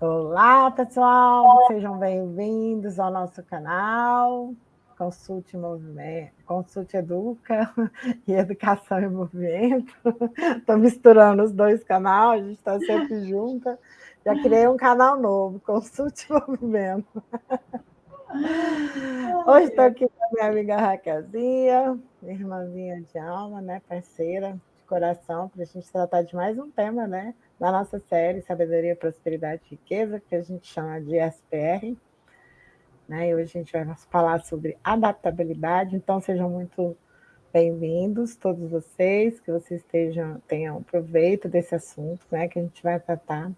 Olá, pessoal, sejam bem-vindos ao nosso canal Consulte Movimento, Consulte Educa e Educação em Movimento. Estou misturando os dois canais, a gente está sempre junto. Já criei um canal novo, Consulte Movimento. Hoje estou aqui com a minha amiga Raquelzinha, minha irmãzinha de alma, né, parceira de coração, para a gente tratar de mais um tema, né, da nossa série Sabedoria, Prosperidade e Riqueza, que a gente chama de SPR. Né, e hoje a gente vai falar sobre adaptabilidade, então sejam muito bem-vindos, todos vocês, que vocês tenham proveito desse assunto, né, que a gente vai tratar,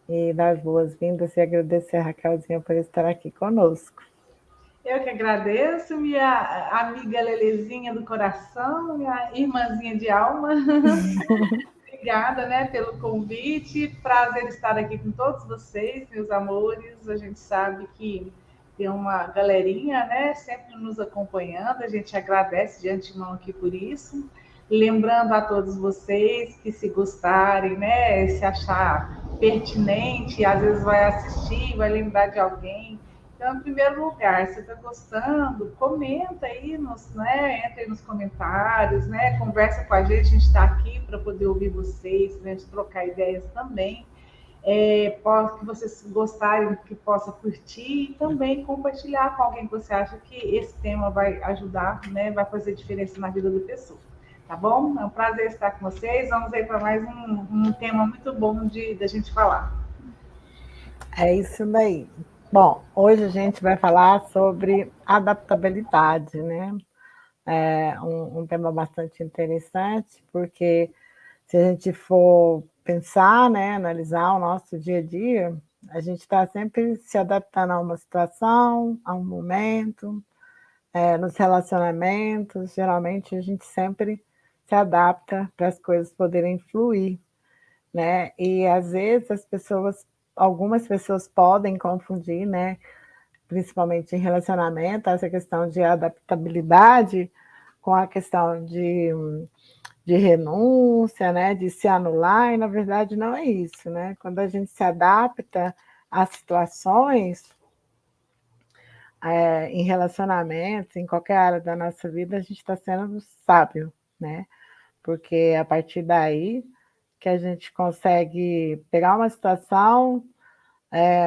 e dar as boas-vindas e agradecer a Raquelzinha por estar aqui conosco. Eu que agradeço, minha amiga Lelezinha do coração, minha irmãzinha de alma. Obrigada, né, pelo convite. Prazer estar aqui com todos vocês, meus amores. A gente sabe que tem uma galerinha, né, sempre nos acompanhando. A gente agradece de antemão aqui por isso. Lembrando a todos vocês que, se gostarem, né, se achar pertinente, às vezes vai assistir, vai lembrar de alguém. Então, em primeiro lugar, se está gostando, comenta aí, né, entra aí nos comentários, né, conversa com a gente está aqui para poder ouvir vocês, né, trocar ideias também. Que vocês gostarem, que possa curtir e também compartilhar com alguém que você acha que esse tema vai ajudar, né, vai fazer diferença na vida da pessoa. Tá bom? É um prazer estar com vocês. Vamos aí para mais um tema muito bom da gente falar. É isso daí. Bom, hoje a gente vai falar sobre adaptabilidade, né? É um tema bastante interessante, porque se a gente for pensar, né, analisar o nosso dia a dia, a gente está sempre se adaptando a uma situação, a um momento, nos relacionamentos, geralmente a gente sempre se adapta para as coisas poderem fluir, né? E às vezes algumas pessoas podem confundir, né, principalmente em relacionamento, essa questão de adaptabilidade com a questão de renúncia, né, de se anular, e na verdade não é isso, né? Quando a gente se adapta às situações, em relacionamentos, em qualquer área da nossa vida, a gente está sendo sábio, né? Porque é a partir daí que a gente consegue pegar uma situação,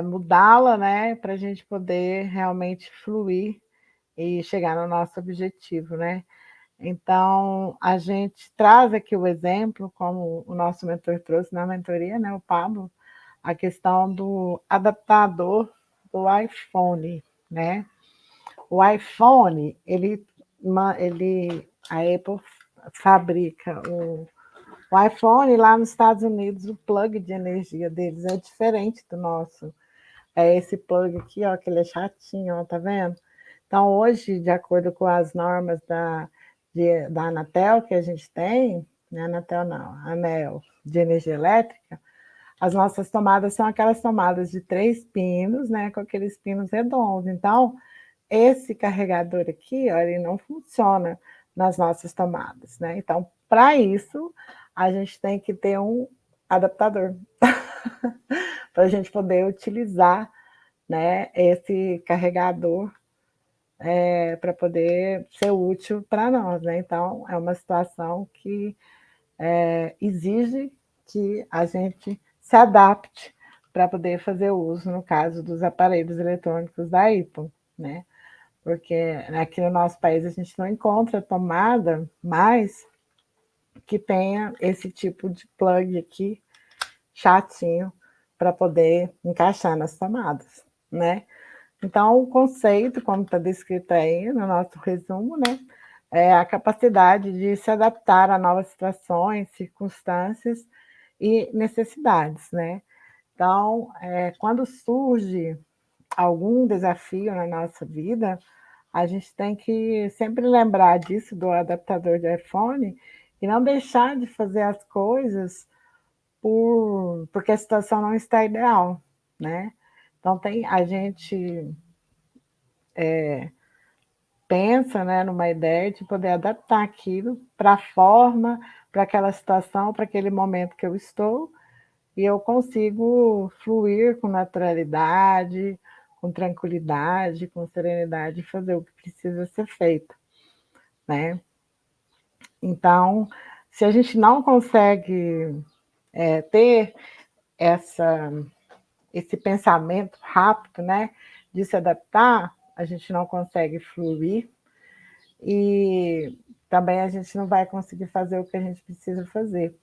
mudá-la, né, para a gente poder realmente fluir e chegar no nosso objetivo, né? Então, a gente traz aqui o exemplo, como o nosso mentor trouxe na mentoria, né, o Pablo, a questão do adaptador do iPhone, né? O iPhone, a Apple fabrica o iPhone lá nos Estados Unidos, o plug de energia deles é diferente do nosso. É esse plug aqui, ó, que ele é chatinho, ó, tá vendo? Então, hoje, de acordo com as normas da Anatel que a gente tem, né, Anatel não, ANEEL, de energia elétrica, as nossas tomadas são aquelas tomadas de 3 pinos, né, com aqueles pinos redondos. Então, esse carregador aqui, ó, ele não funciona nas nossas tomadas, né? Então, para isso, a gente tem que ter um adaptador para a gente poder utilizar, né, esse carregador para poder ser útil para nós, né? Então, é uma situação que exige que a gente se adapte para poder fazer uso, no caso dos aparelhos eletrônicos da Apple, né? Porque aqui no nosso país a gente não encontra tomada mais que tenha esse tipo de plug aqui, chatinho, para poder encaixar nas tomadas, né? Então, o conceito, como está descrito aí no nosso resumo, né, é a capacidade de se adaptar a novas situações, circunstâncias e necessidades, né? Então, quando surge algum desafio na nossa vida, a gente tem que sempre lembrar disso, do adaptador de iPhone, e não deixar de fazer as coisas porque a situação não está ideal, né? Então, a gente pensa, né, numa ideia de poder adaptar aquilo para a forma, para aquela situação, para aquele momento que eu estou, e eu consigo fluir com naturalidade, com tranquilidade, com serenidade, e fazer o que precisa ser feito, né? Então, se a gente não consegue ter essa, esse pensamento rápido, né, de se adaptar, a gente não consegue fluir e também a gente não vai conseguir fazer o que a gente precisa fazer.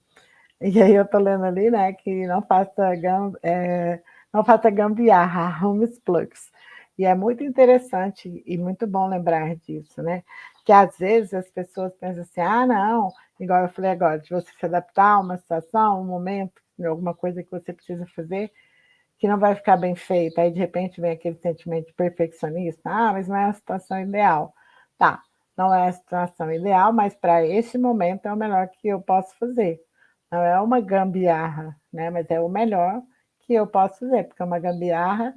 E aí eu tô lendo ali, né, que não faça gambiarra, arrume os plugs. E é muito interessante e muito bom lembrar disso, né? Que às vezes as pessoas pensam assim, ah, não, igual eu falei agora, de você se adaptar a uma situação, um momento, alguma coisa que você precisa fazer, que não vai ficar bem feita. Aí de repente vem aquele sentimento de perfeccionista, ah, mas não é a situação ideal. Tá, não é a situação ideal, mas para esse momento é o melhor que eu posso fazer. Não é uma gambiarra, né? Mas é o melhor que eu posso fazer, porque uma gambiarra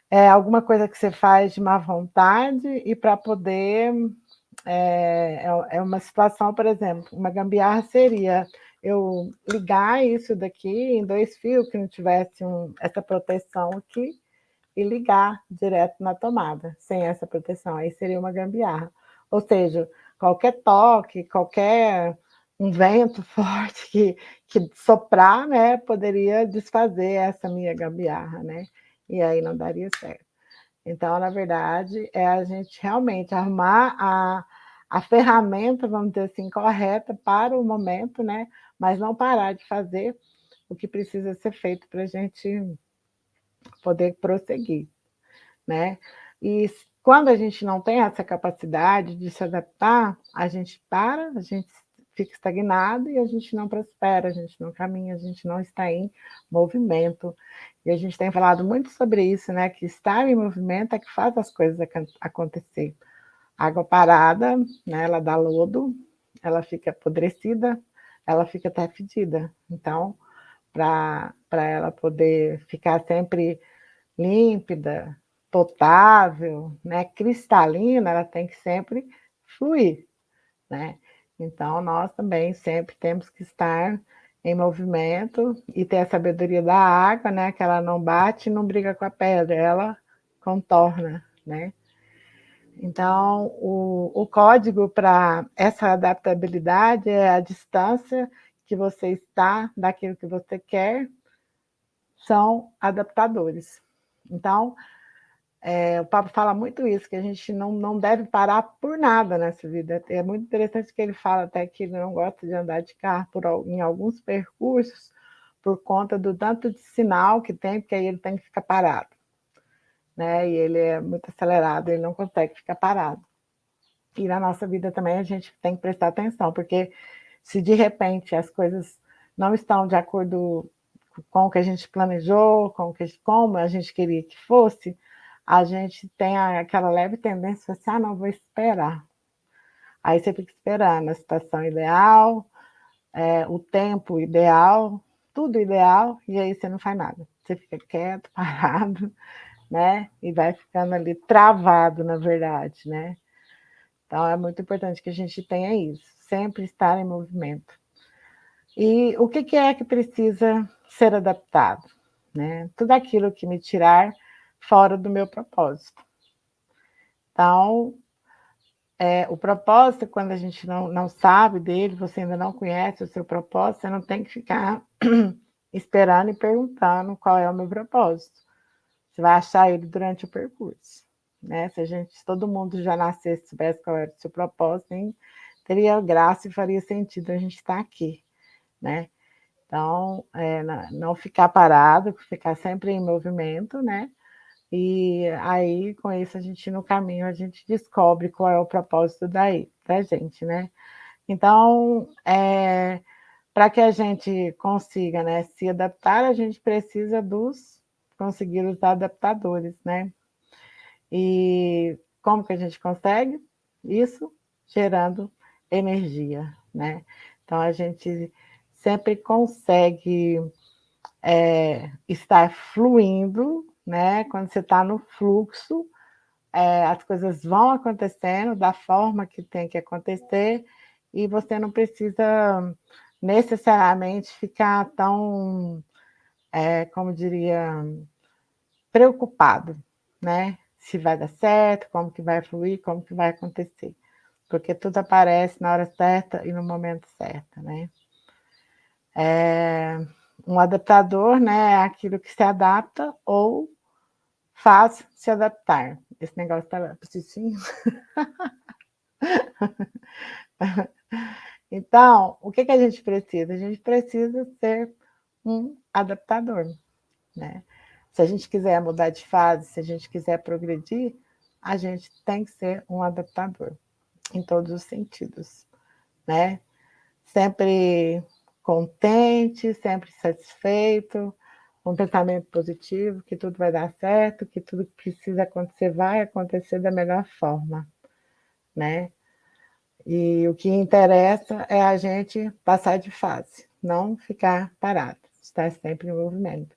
é alguma coisa que você faz de má vontade e para poder. É uma situação, por exemplo, uma gambiarra seria eu ligar isso daqui em 2 fios que não tivesse essa proteção aqui e ligar direto na tomada, sem essa proteção. Aí seria uma gambiarra. Ou seja, qualquer toque, qualquer um vento forte que soprar, né, poderia desfazer essa minha gambiarra, né? E aí não daria certo. Então, na verdade, é a gente realmente arrumar a ferramenta, vamos dizer assim, correta para o momento, né? Mas não parar de fazer o que precisa ser feito para a gente poder prosseguir, né? E quando a gente não tem essa capacidade de se adaptar, a gente para, a gente fica estagnado e a gente não prospera, a gente não caminha, a gente não está em movimento. E a gente tem falado muito sobre isso, né? Que estar em movimento é que faz as coisas acontecer. Água parada, né? Ela dá lodo, ela fica apodrecida, ela fica até fedida. Então, para ela poder ficar sempre límpida, potável, né, cristalina, ela tem que sempre fluir, né? Então, nós também sempre temos que estar em movimento e ter a sabedoria da água, né, que ela não bate e não briga com a pedra, ela contorna, né? Então, o código para essa adaptabilidade é a distância que você está daquilo que você quer, são adaptadores. Então, o Papa fala muito isso, que a gente não deve parar por nada nessa vida. É muito interessante que ele fala até que ele não gosta de andar de carro em alguns percursos por conta do tanto de sinal que tem, porque aí ele tem que ficar parado, né? E ele é muito acelerado, ele não consegue ficar parado. E na nossa vida também a gente tem que prestar atenção, porque se de repente as coisas não estão de acordo com o que a gente planejou, como a gente queria que fosse, a gente tem aquela leve tendência assim, ah, não, vou esperar. Aí você fica esperando a situação ideal, o tempo ideal, tudo ideal, e aí você não faz nada. Você fica quieto, parado, né? E vai ficando ali travado, na verdade, né? Então é muito importante que a gente tenha isso, sempre estar em movimento. E o que é que precisa ser adaptado? Né? Tudo aquilo que me tirar fora do meu propósito. Então, o propósito, quando a gente não sabe dele, você ainda não conhece o seu propósito, você não tem que ficar esperando e perguntando qual é o meu propósito. Você vai achar ele durante o percurso. Né? Se todo mundo já nascesse, soubesse qual era o seu propósito, hein? Teria graça e faria sentido a gente estar aqui. Né? Então, não ficar parado, ficar sempre em movimento, né? E aí, com isso, a gente no caminho, a gente descobre qual é o propósito da gente, né? Então, para que a gente consiga, né, se adaptar, a gente precisa conseguir os adaptadores, né? E como que a gente consegue? Isso gerando energia, né? Então, a gente sempre consegue estar fluindo, né? Quando você está no fluxo, as coisas vão acontecendo da forma que tem que acontecer e você não precisa necessariamente ficar tão como diria, preocupado, né? Se vai dar certo, como que vai fluir, como que vai acontecer. Porque tudo aparece na hora certa e no momento certo, né? Um adaptador, né, é aquilo que se adapta ou faz se adaptar. Esse negócio tá precisinho. Então, o que a gente precisa? A gente precisa ser um adaptador, né? Se a gente quiser mudar de fase, se a gente quiser progredir, a gente tem que ser um adaptador, em todos os sentidos, né? Sempre contente, sempre satisfeito, com um pensamento positivo, que tudo vai dar certo, que tudo que precisa acontecer vai acontecer da melhor forma, né? E o que interessa é a gente passar de fase, não ficar parado, estar sempre em movimento.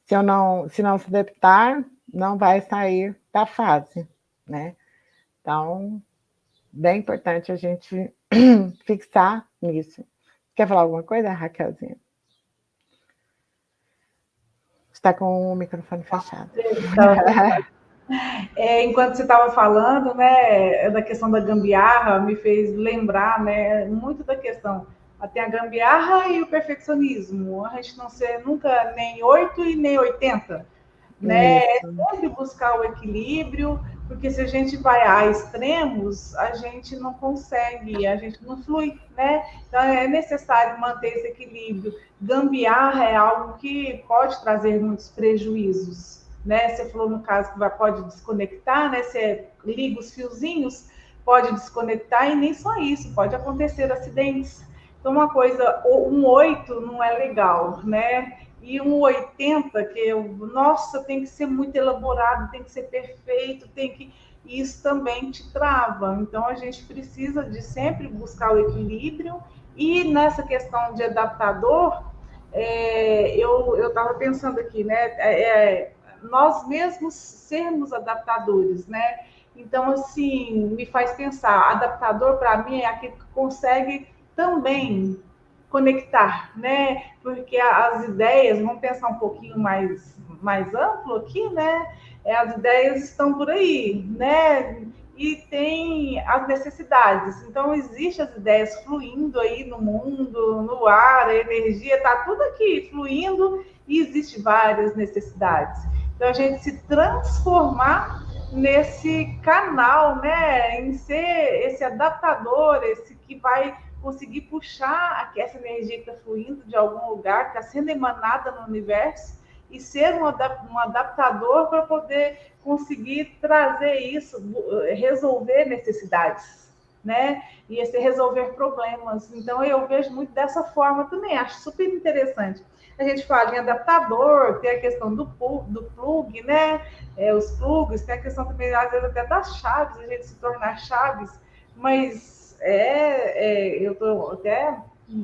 Se não se adaptar, não vai sair da fase, né? Então, bem importante a gente fixar nisso. Quer falar alguma coisa, Raquelzinha? Está com o microfone fechado. Enquanto você estava falando, né, da questão da gambiarra, me fez lembrar, né, muito da questão. Tem a gambiarra e o perfeccionismo. A gente não ser nunca nem 8 e nem 80, né? É Isso. sempre buscar o equilíbrio, porque se a gente vai a extremos, a gente não consegue, a gente não flui, né? Então é necessário manter esse equilíbrio. Gambiarra é algo que pode trazer muitos prejuízos, né? Você falou no caso que pode desconectar, né? Você liga os fiozinhos, pode desconectar e nem só isso, pode acontecer acidentes. Então, uma coisa, um 8 não é legal, né? E um 80, nossa, tem que ser muito elaborado, tem que ser perfeito, isso também te trava. Então, a gente precisa de sempre buscar o equilíbrio. E nessa questão de adaptador, eu estava pensando aqui, né? Nós mesmos sermos adaptadores, né? Então, assim, me faz pensar, adaptador para mim é aquele que consegue também conectar, né? Porque as ideias, vamos pensar um pouquinho mais amplo aqui, né? As ideias estão por aí, né? E tem as necessidades. Então, existem as ideias fluindo aí no mundo, no ar, a energia, está tudo aqui fluindo e existem várias necessidades. Então, a gente se transformar nesse canal, né? Em ser esse adaptador, esse que vai conseguir puxar essa energia que está fluindo de algum lugar, que está sendo emanada no universo, e ser um adaptador para poder conseguir trazer isso, resolver necessidades, né? E esse resolver problemas. Então, eu vejo muito dessa forma também, acho super interessante. A gente fala em adaptador, tem a questão do plug, né? Os plugs, tem a questão também, às vezes, até das chaves, a gente se tornar chaves, mas eu estou até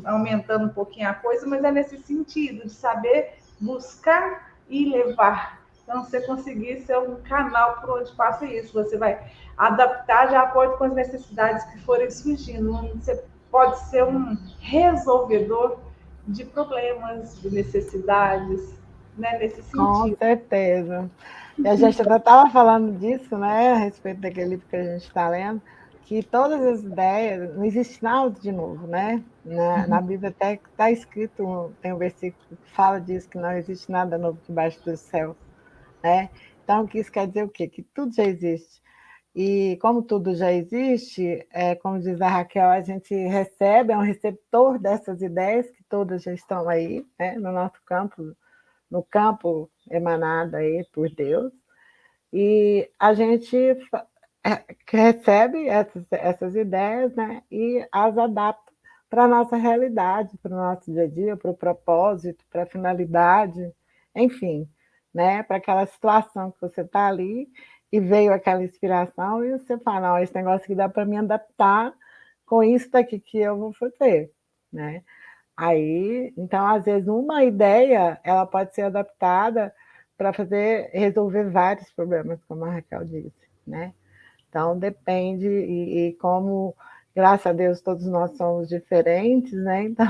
aumentando um pouquinho a coisa, mas é nesse sentido, de saber buscar e levar. Então, você conseguir ser um canal por onde passa isso, você vai adaptar de acordo com as necessidades que forem surgindo. Você pode ser um resolvedor de problemas, de necessidades, né? Nesse Com sentido. certeza. E a gente até estava falando disso, né, a respeito daquele livro que a gente está lendo, que todas as ideias, não existe nada de novo, né? Na Bíblia até está escrito, tem um versículo que fala disso, que não existe nada novo debaixo do céu, né? Então, isso quer dizer o quê? Que tudo já existe. E como tudo já existe, como diz a Raquel, a gente recebe, é um receptor dessas ideias, que todas já estão aí, né, no nosso campo, no campo emanado aí por Deus, e a gente recebe essas ideias, né, e as adapta para a nossa realidade, para o nosso dia a dia, para o propósito, para a finalidade, enfim, né, para aquela situação que você está ali e veio aquela inspiração e você fala, não, esse negócio aqui dá para me adaptar com isso daqui que eu vou fazer, né? Aí, então, às vezes, uma ideia ela pode ser adaptada para resolver vários problemas, como a Raquel disse, né? Então, depende, e como, graças a Deus, todos nós somos diferentes, né? Então,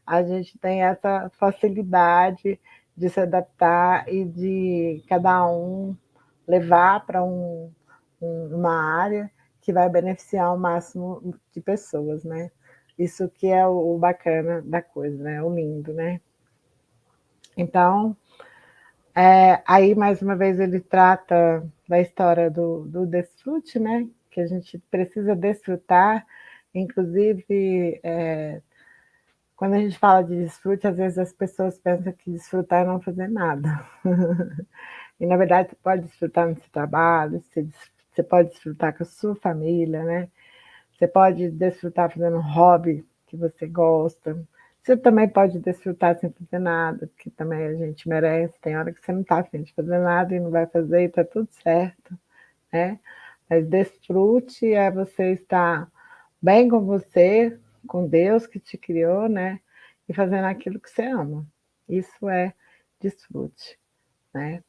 a gente tem essa facilidade de se adaptar e de cada um levar para uma área que vai beneficiar o máximo de pessoas, né? Isso que é o bacana da coisa, né? O lindo, né? Então, aí mais uma vez ele trata da história do desfrute, né? Que a gente precisa desfrutar, inclusive quando a gente fala de desfrute, às vezes as pessoas pensam que desfrutar é não fazer nada. E, na verdade, você pode desfrutar no seu trabalho, você pode desfrutar com a sua família, né? Você pode desfrutar fazendo um hobby que você gosta. Você também pode desfrutar sem fazer nada, porque também a gente merece. Tem hora que você não está afim de fazer nada e não vai fazer e está tudo certo, né? Mas desfrute é você estar bem com você, com Deus que te criou, né? E fazendo aquilo que você ama. Isso é desfrute, né?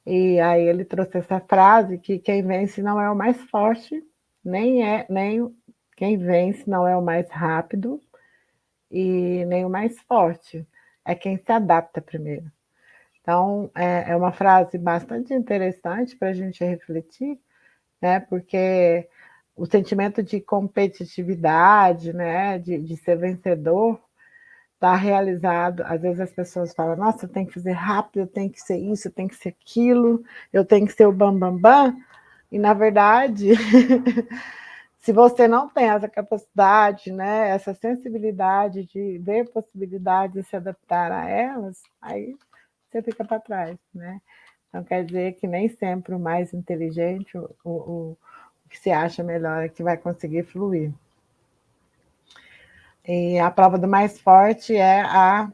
E aí ele trouxe essa frase que quem vence não é o mais forte, nem quem vence não é o mais rápido e nem o mais forte, é quem se adapta primeiro. Então, é uma frase bastante interessante para a gente refletir, né? Porque o sentimento de competitividade, né? De ser vencedor, está realizado. Às vezes as pessoas falam, nossa, eu tenho que fazer rápido, eu tenho que ser isso, eu tenho que ser aquilo, eu tenho que ser o bam, bam, bam. E, na verdade, se você não tem essa capacidade, né, essa sensibilidade de ver possibilidades e se adaptar a elas, aí você fica para trás, né? Então, quer dizer que nem sempre o mais inteligente, o que se acha melhor é que vai conseguir fluir. E a prova do mais forte é a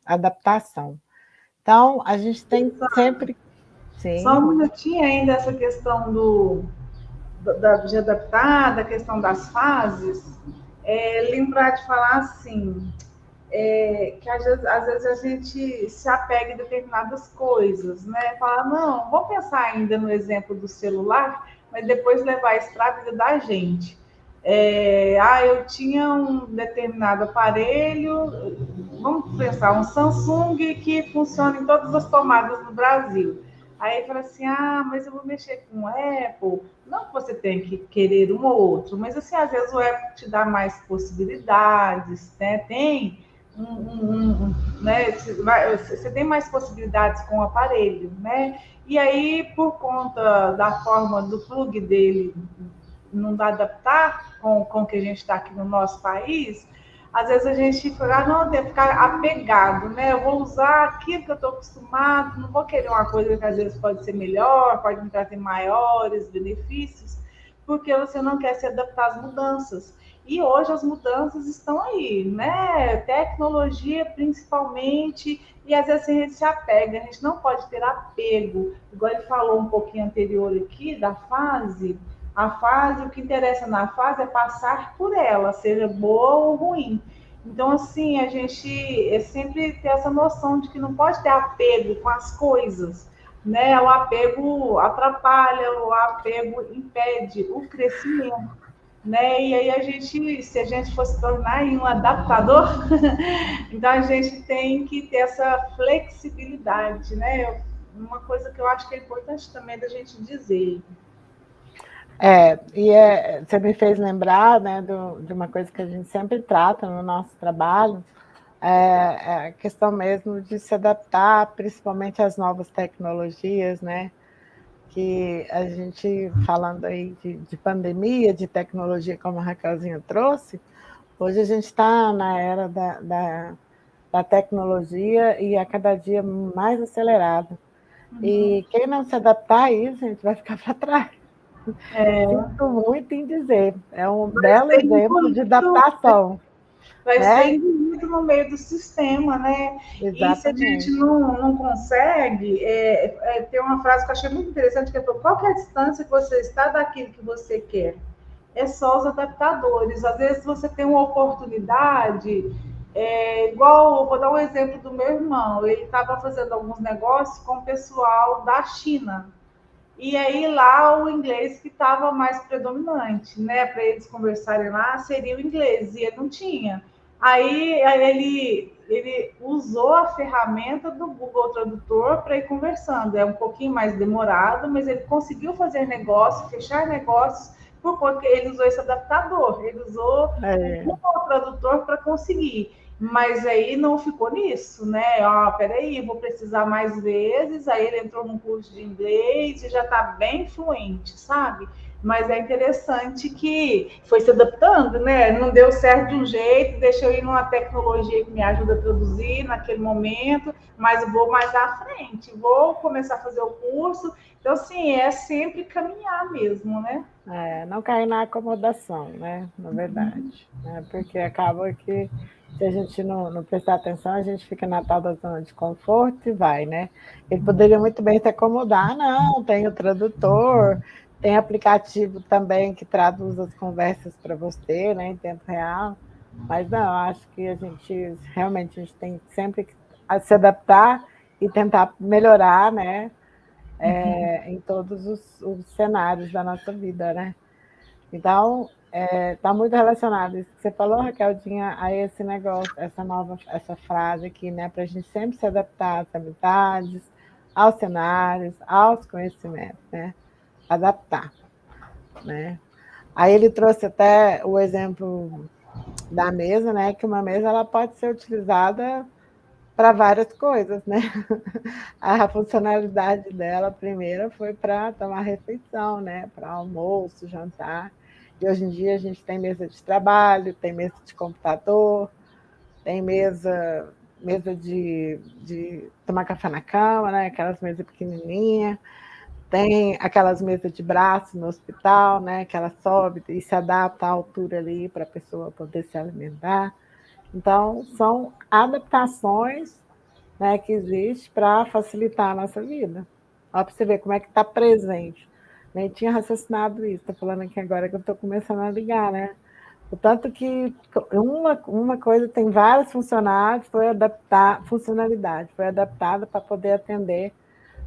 adaptação. Então, a gente tem sempre. Só um Sim. minutinho ainda essa questão de adaptar, da questão das fases. Lembrar de falar assim, que às vezes a gente se apega em determinadas coisas, né? Falar, não, vou pensar ainda no exemplo do celular, mas depois levar isso para a vida da gente. Eu tinha um determinado aparelho, vamos pensar, um Samsung que funciona em todas as tomadas no Brasil. Aí fala assim, mas eu vou mexer com o Apple. Não que você tenha que querer um ou outro, mas assim, às vezes o Apple te dá mais possibilidades, né? Né? Você tem mais possibilidades com o aparelho, né? E aí, por conta da forma do plug dele não dá adaptar com o que a gente está aqui no nosso país, às vezes a gente fala, não, tem que ficar apegado, né? Eu vou usar aquilo que eu estou acostumado, não vou querer uma coisa que às vezes pode ser melhor, pode me trazer maiores benefícios, porque você não quer se adaptar às mudanças. E hoje as mudanças estão aí, né? Tecnologia principalmente, e às vezes a gente se apega, a gente não pode ter apego. Igual ele falou um pouquinho anterior aqui da fase, a fase, o que interessa na fase é passar por ela, seja boa ou ruim. Então, assim, a gente sempre ter essa noção de que não pode ter apego com as coisas, né? O apego atrapalha, o apego impede o crescimento, né? E aí a gente, se a gente fosse tornar um adaptador, então a gente tem que ter essa flexibilidade, né? Uma coisa que eu acho que é importante também da gente dizer. Você me fez lembrar, né, de uma coisa que a gente sempre trata no nosso trabalho, é a questão mesmo de se adaptar, principalmente às novas tecnologias, né? Que a gente, falando aí de pandemia, de tecnologia, como a Raquelzinha trouxe, hoje a gente está na era da tecnologia e a cada dia mais acelerada. E quem não se adaptar a isso, a gente vai ficar para trás. Sinto muito em dizer, é um belo exemplo de adaptação. Vai ser Né? engolido no meio do sistema, né? E se a gente Exatamente. não consegue, tem uma frase que eu achei muito interessante, que é qual que é a distância que você está daquilo que você quer? É só os adaptadores. Às vezes você tem uma oportunidade, igual, vou dar um exemplo do meu irmão, ele estava fazendo alguns negócios com o pessoal da China, e aí lá o inglês que estava mais predominante, né? Para eles conversarem lá seria o inglês, e ele não tinha. Aí ele usou a ferramenta do Google Tradutor para ir conversando. É um pouquinho mais demorado, mas ele conseguiu fazer negócio, fechar negócios, porque ele usou esse adaptador, ele usou o É, Google Tradutor para conseguir. Mas aí não ficou nisso, né? Ó, peraí, vou precisar mais vezes. Aí ele entrou num curso de inglês e já está bem fluente, sabe? Mas é interessante que foi se adaptando, né? Não deu certo de um jeito, deixa eu ir numa tecnologia que me ajuda a traduzir naquele momento, mas vou mais à frente, vou começar a fazer o curso. Então, assim, é sempre caminhar mesmo, né? não cair na acomodação, né? Na verdade. Né? Porque acaba que se a gente não prestar atenção, a gente fica na tal da zona de conforto e vai, né? Ele poderia muito bem se acomodar, não, tem o tradutor, tem aplicativo também que traduz as conversas para você, né, em tempo real. Mas não, acho que a gente realmente a gente tem sempre que se adaptar e tentar melhorar, né? Em todos os cenários da nossa vida, né? Então, está muito relacionado isso que você falou, Raqueldinha, a esse negócio, essa frase aqui, né? Para a gente sempre se adaptar às amizades, aos cenários, aos conhecimentos, né? Adaptar, né? Aí ele trouxe até o exemplo da mesa, né? Que uma mesa ela pode ser utilizada para várias coisas, né? A funcionalidade dela, primeira, foi para tomar refeição, né? Para almoço, jantar. E hoje em dia a gente tem mesa de trabalho, tem mesa de computador, tem mesa de tomar café na cama, né? Aquelas mesas pequenininhas. Tem aquelas mesas de braço no hospital, né? Que ela sobe e se adapta à altura ali para a pessoa poder se alimentar. Então, são adaptações, né, que existe para facilitar a nossa vida. Olha para você ver como é que está presente. Nem tinha raciocinado isso, estou falando aqui agora que eu estou começando a ligar, né? O tanto que uma coisa tem várias funcionalidade, foi adaptada para poder atender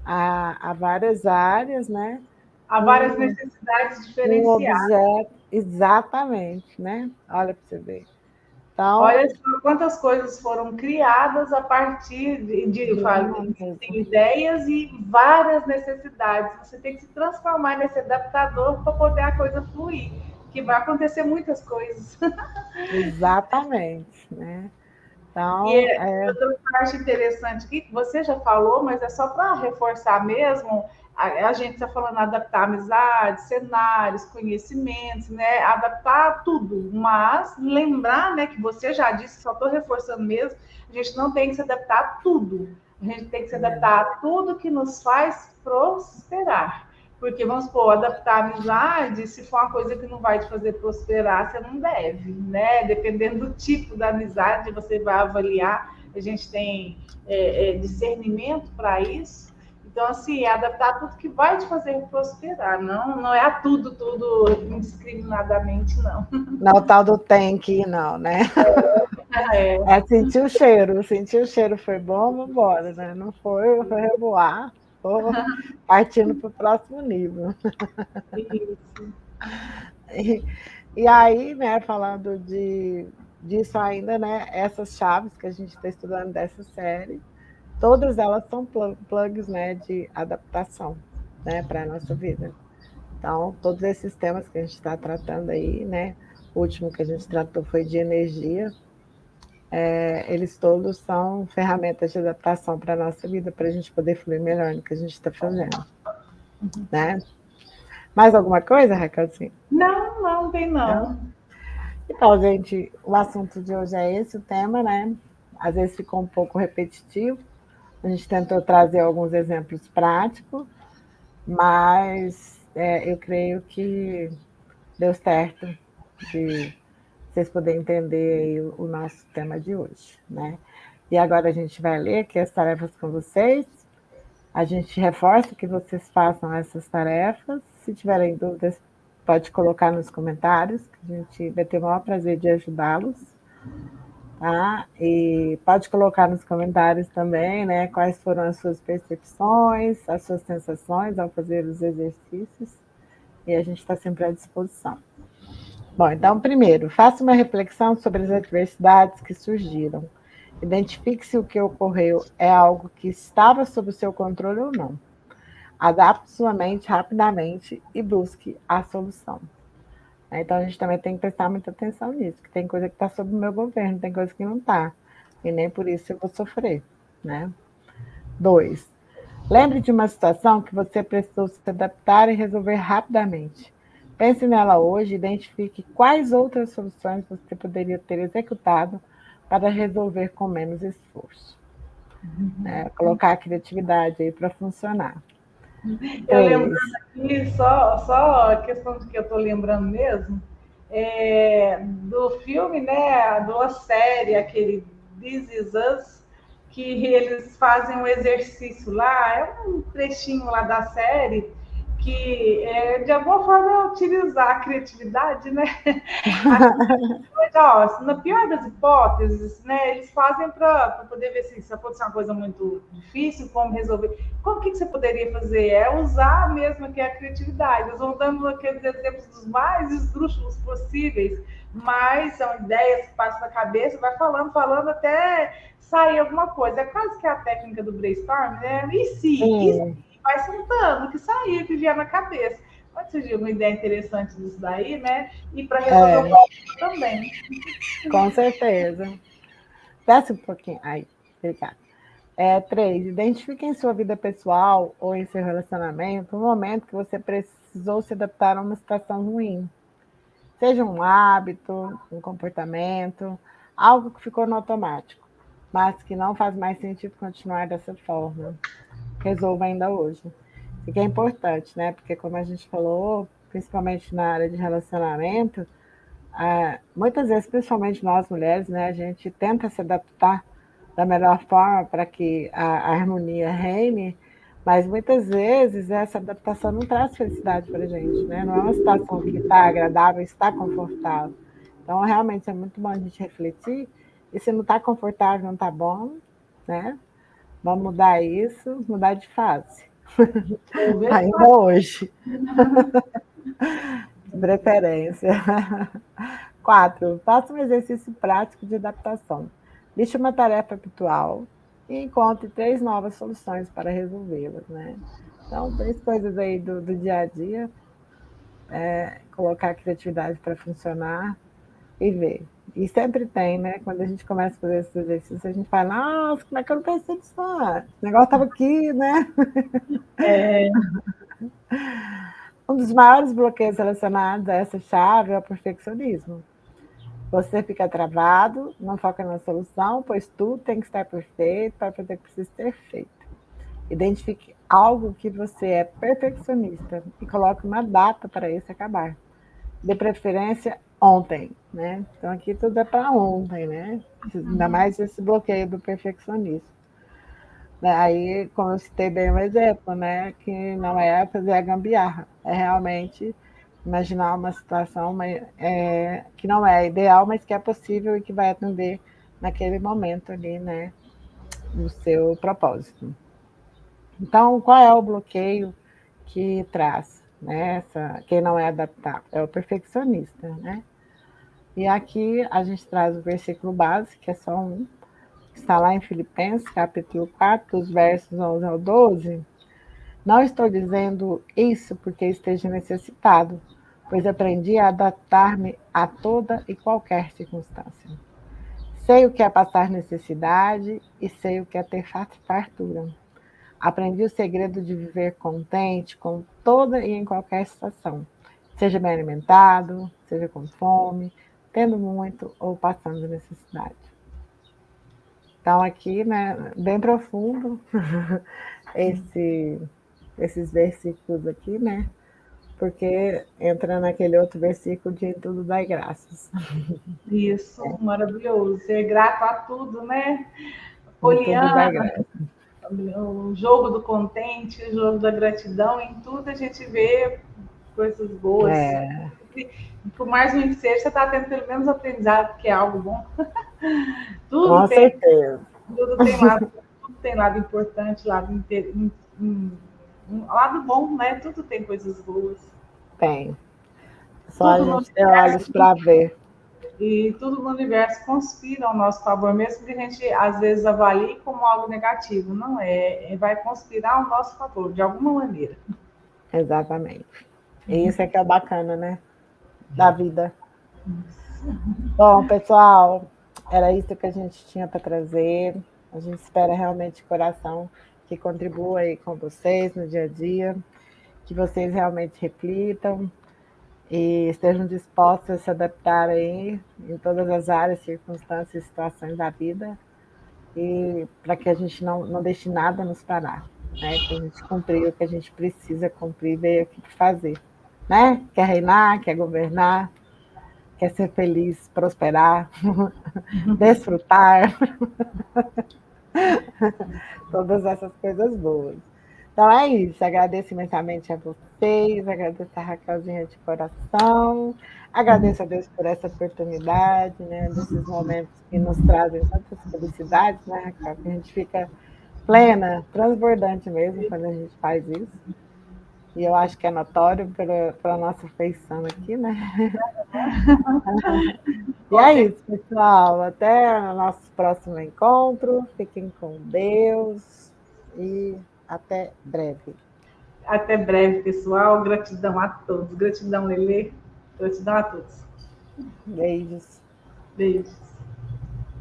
a várias áreas, né? Há várias necessidades Um diferenciadas. objeto, exatamente, né? Olha para você ver. Então, Olha só quantas coisas foram criadas a partir de uma existem mesa. ideias e várias necessidades. Você tem que se transformar nesse adaptador para poder a coisa fluir, que vai acontecer muitas coisas. Exatamente, né? E Então, outra parte interessante aqui, que você já falou, mas é só para reforçar mesmo, a gente está falando adaptar amizades, cenários, conhecimentos, né? Adaptar tudo, mas lembrar, né, que você já disse, só estou reforçando mesmo, a gente não tem que se adaptar a tudo. A gente tem que se adaptar a tudo que nos faz prosperar. Porque, vamos supor, adaptar a amizade, se for uma coisa que não vai te fazer prosperar, você não deve, né? Dependendo do tipo da amizade, você vai avaliar. A gente tem discernimento para isso. Então, assim, é adaptar tudo que vai te fazer prosperar. Não é a tudo indiscriminadamente, não. não é o tal do tem que ir, não, né? É, É sentir o cheiro foi bom, vamos embora, né? Não foi, foi revoar, tô partindo para o próximo nível. isso. E, e aí, né, falando disso ainda, né, essas chaves que a gente está estudando dessa série, todas elas são plugs, né, de adaptação, né, para a nossa vida. Então, todos esses temas que a gente está tratando aí, né, o último que a gente tratou foi de energia, eles todos são ferramentas de adaptação para a nossa vida, para a gente poder fluir melhor no que a gente está fazendo, né? Mais alguma coisa, Raquelzinha? Não tem Não? não. Então, gente, o assunto de hoje é esse, o tema, né? Às vezes ficou um pouco repetitivo. A gente tentou trazer alguns exemplos práticos, mas eu creio que deu certo de vocês poderem entender o nosso tema de hoje, né? E agora a gente vai ler aqui as tarefas com vocês. A gente reforça que vocês façam essas tarefas. Se tiverem dúvidas, pode colocar nos comentários, que a gente vai ter o maior prazer de ajudá-los. Tá? E pode colocar nos comentários também, né, quais foram as suas percepções, as suas sensações ao fazer os exercícios. E a gente está sempre à disposição. Bom, então, primeiro, faça uma reflexão sobre as adversidades que surgiram. Identifique se o que ocorreu é algo que estava sob o seu controle ou não. Adapte sua mente rapidamente e busque a solução. Então, a gente também tem que prestar muita atenção nisso, que tem coisa que está sob o meu governo, tem coisa que não está. E nem por isso eu vou sofrer, né? 2. Lembre de uma situação que você precisou se adaptar e resolver rapidamente. Pense nela hoje e identifique quais outras soluções você poderia ter executado para resolver com menos esforço. Colocar a criatividade aí para funcionar. Eu 3. lembrando aqui, só a questão de que eu estou lembrando mesmo, do filme, né, da série, aquele This Is Us, que eles fazem um exercício lá, é um trechinho lá da série, que de alguma forma é utilizar a criatividade, né? Ó, na pior das hipóteses, né, eles fazem para poder ver se acontecer uma coisa muito difícil, como resolver. Como que você poderia fazer? É usar mesmo que a criatividade. Eles vão dando aqueles exemplos dos mais esdrúxulos possíveis, mas são ideias que passam na cabeça, vai falando, falando até sair alguma coisa. É quase que a técnica do brainstorm, né? E se vai sentando, o que sair, o que vier na cabeça. Pode surgir uma ideia interessante disso daí, né? E para resolver o problema também. Com certeza. Desce um pouquinho. Aí, obrigada. 3. Identifique em sua vida pessoal ou em seu relacionamento um momento que você precisou se adaptar a uma situação ruim. Seja um hábito, um comportamento, algo que ficou no automático, mas que não faz mais sentido continuar dessa forma. Resolva ainda hoje. Isso que é importante, né? Porque como a gente falou, principalmente na área de relacionamento, muitas vezes, principalmente nós mulheres, né, a gente tenta se adaptar da melhor forma para que a harmonia reine, mas muitas vezes essa adaptação não traz felicidade para a gente, né? Não é uma situação que está agradável, está confortável. Então, realmente é muito bom a gente refletir, e se não está confortável, não está bom, né? Vamos mudar isso, mudar de fase. Ainda hoje. De preferência. 4. Faça um exercício prático de adaptação. Liste uma tarefa habitual e encontre 3 novas soluções para resolvê-las, né? Então, 3 coisas aí do dia a dia, colocar a criatividade para funcionar e ver. E sempre tem, né? Quando a gente começa a fazer esses exercícios, a gente fala, nossa, como é que eu não pensei nisso antes? O negócio estava aqui, né? Um dos maiores bloqueios relacionados a essa chave é o perfeccionismo. Você fica travado, não foca na solução, pois tudo tem que estar perfeito para fazer o que precisa ser feito. Identifique algo que você é perfeccionista e coloque uma data para isso acabar. De preferência, ontem, né? Então, aqui tudo é para ontem, né? Ainda mais esse bloqueio do perfeccionismo. Aí, como eu citei bem um exemplo, né? Que não é fazer a gambiarra, é realmente imaginar uma situação que não é ideal, mas que é possível e que vai atender naquele momento ali, né? No seu propósito. Então, qual é o bloqueio que traz, né? Quem não é adaptável? É o perfeccionista, né? E aqui a gente traz o versículo base, que é só um, que está lá em Filipenses, capítulo 4, dos versos 11 ao 12. Não estou dizendo isso porque esteja necessitado, pois aprendi a adaptar-me a toda e qualquer circunstância. Sei o que é passar necessidade e sei o que é ter fartura. Aprendi o segredo de viver contente com toda e em qualquer situação, seja bem alimentado, seja com fome, tendo muito ou passando necessidade. Então, aqui, né, bem profundo, esses versículos aqui, né? Porque entra naquele outro versículo de em tudo dai graças. Isso, maravilhoso. Ser grato a tudo, né? Em tudo dai Poliana, graças. o jogo do contente, o jogo da gratidão, em tudo a gente vê coisas boas. Por mais ruim que seja, você está tendo pelo menos aprendizado, que é algo bom. Com certeza. Tudo tem lado importante, lado bom, né? Tudo tem coisas boas. Tem. Só a Tudo no gente tem olhos para ver. E tudo no universo conspira ao nosso favor, mesmo que a gente às vezes avalie como algo negativo. Não é, vai conspirar ao nosso favor, de alguma maneira. Exatamente. E isso é que é bacana, né? Da vida. Bom, pessoal, era isso que a gente tinha para trazer. A gente espera realmente de coração que contribua aí com vocês no dia a dia, que vocês realmente reflitam e estejam dispostos a se adaptar aí em todas as áreas, circunstâncias e situações da vida, e para que a gente não deixe nada nos parar, né? Que a gente cumprir o que a gente precisa cumprir, veio aqui para fazer, né? Quer reinar, quer governar, quer ser feliz, prosperar, desfrutar, todas essas coisas boas. Então é isso, agradeço imensamente a vocês, agradeço a Raquelzinha de coração, agradeço a Deus por essa oportunidade, né, desses momentos que nos trazem tantas felicidades, né, Raquel, que a gente fica plena, transbordante mesmo quando a gente faz isso. E eu acho que é notório pela nossa feição aqui, né? E é isso, pessoal. Até o nosso próximo encontro. Fiquem com Deus e até breve. Até breve, pessoal. Gratidão a todos. Gratidão, Lelê. Gratidão a todos. Beijos. Beijos.